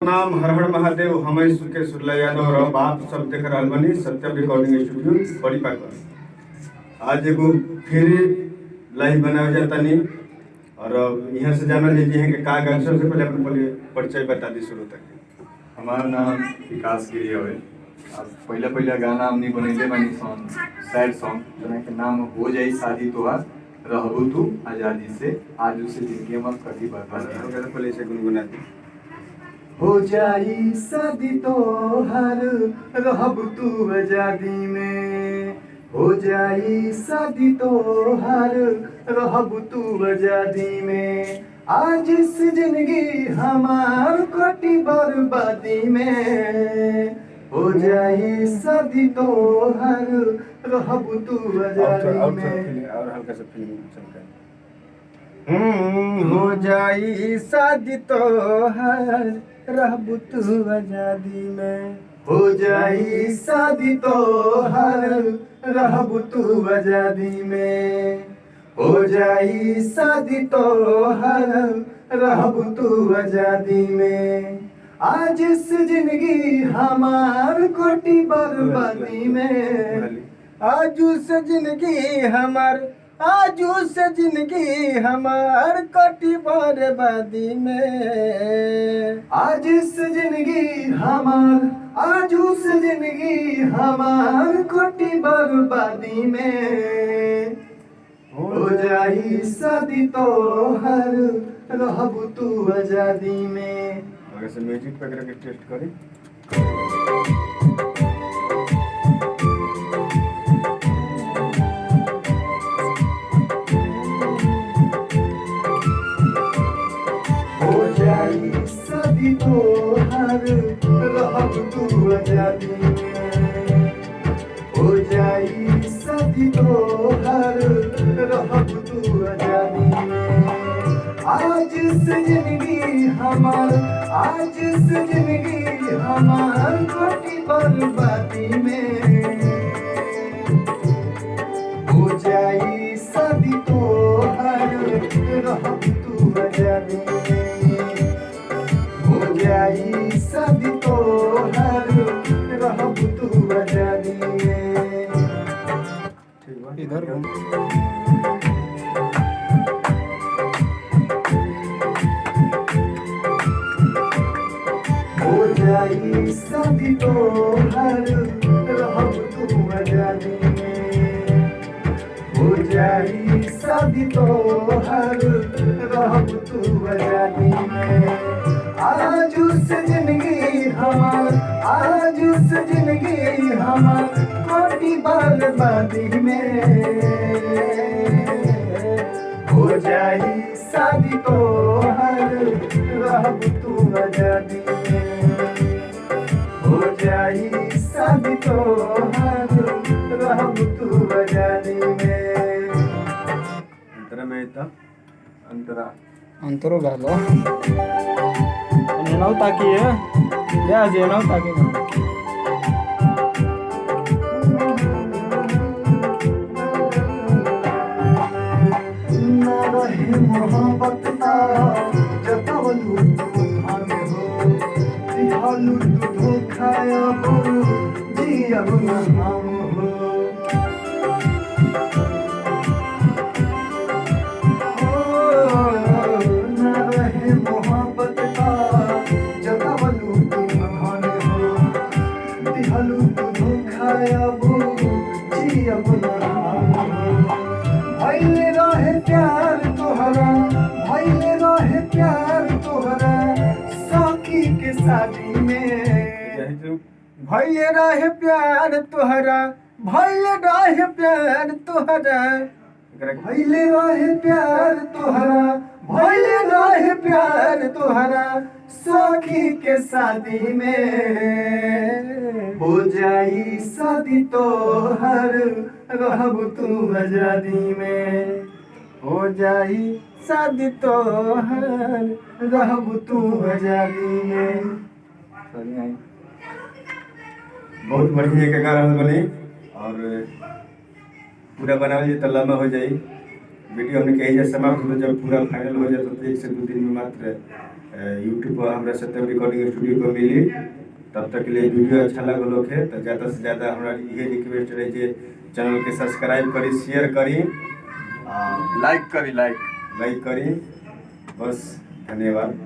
नाम हर हर महादेव। हमें सुके सुरला यादव और आप सब देख रहा बनी सत्यम रिकॉर्डिंग स्टूडियो बड़ी पाकर। आज एगो फिर लाइव बनाया जाता नहीं और यहाँ से जाना लेती है कि का गान। सबसे पहले अपने परिचय बता दी शुरू तक। हमारा नाम विकास गिरी है। पहला पहला गाना हमने बनैले बानी सॉन्ग सैड सॉन्ग जना के नाम हो जाई शादी तोहार रहबू तू आजादी से आज उसे जिंदगी में कभी बर्बादी। पहले से गुनगुना दी। हो जाई शादी तोहार रहबू तू आजादी में, हो जाई शादी तोहार रहबू तू आजादी में, आज इस जिंदगी हमार कटी बर्बादी में, हो जाई शादी तोहार रहबू तू आजादी में। और हल्का सा फिल्म चमका। हो जाई शादी तोहार रहबू तू आजादी में, हो जाई शादी तोहार रहबू तू आजादी में, हो जाई शादी तोहार रहबू तू आजादी में, आज इस जिंदगी हमार कोटी बर्बादी में, आज उस जिंदगी हमार आज उस जिंदगी हमार कोटी बर्बादी में, आज इस जिंदगी हमार आज उस जिंदगी हमार कोटी बर्बादी में, हो जाई शादी तोहार रहबू तू आजादी में। अगर से म्यूजिक पे करके टेस्ट करें। हो जाई शादी तोहार रहबू तू आजादी में, हो जाई शादी तोहार रहबू तू आजादी में, आज इस जिंदगी हमार आज इस जिंदगी हमार कोटी बर्बादी में, हो जाई शादी तोहार रहबू तू आजादी में, हो जाई शादी तोहार रहबू तू आजादी में। इधर हो जाई शादी तोहार रहबू तू आजादी में, हो जाई शादी तोहार रहबू तू आजादी में, आज उस जिंदगी हमार आज उस जिंदगी हमार कोटी बर्बादी में, हो जाई शादी तोहार रहबू तू आजादी में, हो जाई शादी तोहार रहबू तू आजादी में। अंतरा में था अंतरा अंतरो गालो नेनाव ताकी है या जेनाव ताकी ना रहे मोहब्बत का जतवलू तू थाने हो, दिहालू तू धोखाया हो, जियब न हम हो, न रहे मोहब्बत का जतवलू तू थाने हो, दिहालू तू धोखाया हो, जियब न हम हो, भइले रहे प्यार तोहरा भइले रहे प्यार तोहरा सखी के शादी में, भैले रहे प्यार तोहरा भैले रहे प्यार तोहरा भइले रहे प्यार तोहरा भइले रहे प्यार तोहरा सखी के शादी में, हो जाई शादी तोहर रहबू तू आजादी में, हो जाई शादी तोहार रहबू तू आजादी में। बहुत बढ़िया के गाना बने और पूरा बना लीजिए तो लंबा हो जाए वीडियो हमने कही समाप्त हो, जब पूरा फाइनल हो जाए तो 1 से 2 दिन में मात्र यूट्यूब पर हमारा सत्यम रिकॉर्डिंग स्टूडियो पर मिली। तब तक के लिए वीडियो अच्छा लगल होखे तो ज़्यादा से ज़्यादा हमारा ये रिक्वेस्ट रहे जे चैनल के सब्सक्राइब करी, शेयर करी, लाइक करी। लाइक करी। बस धन्यवाद।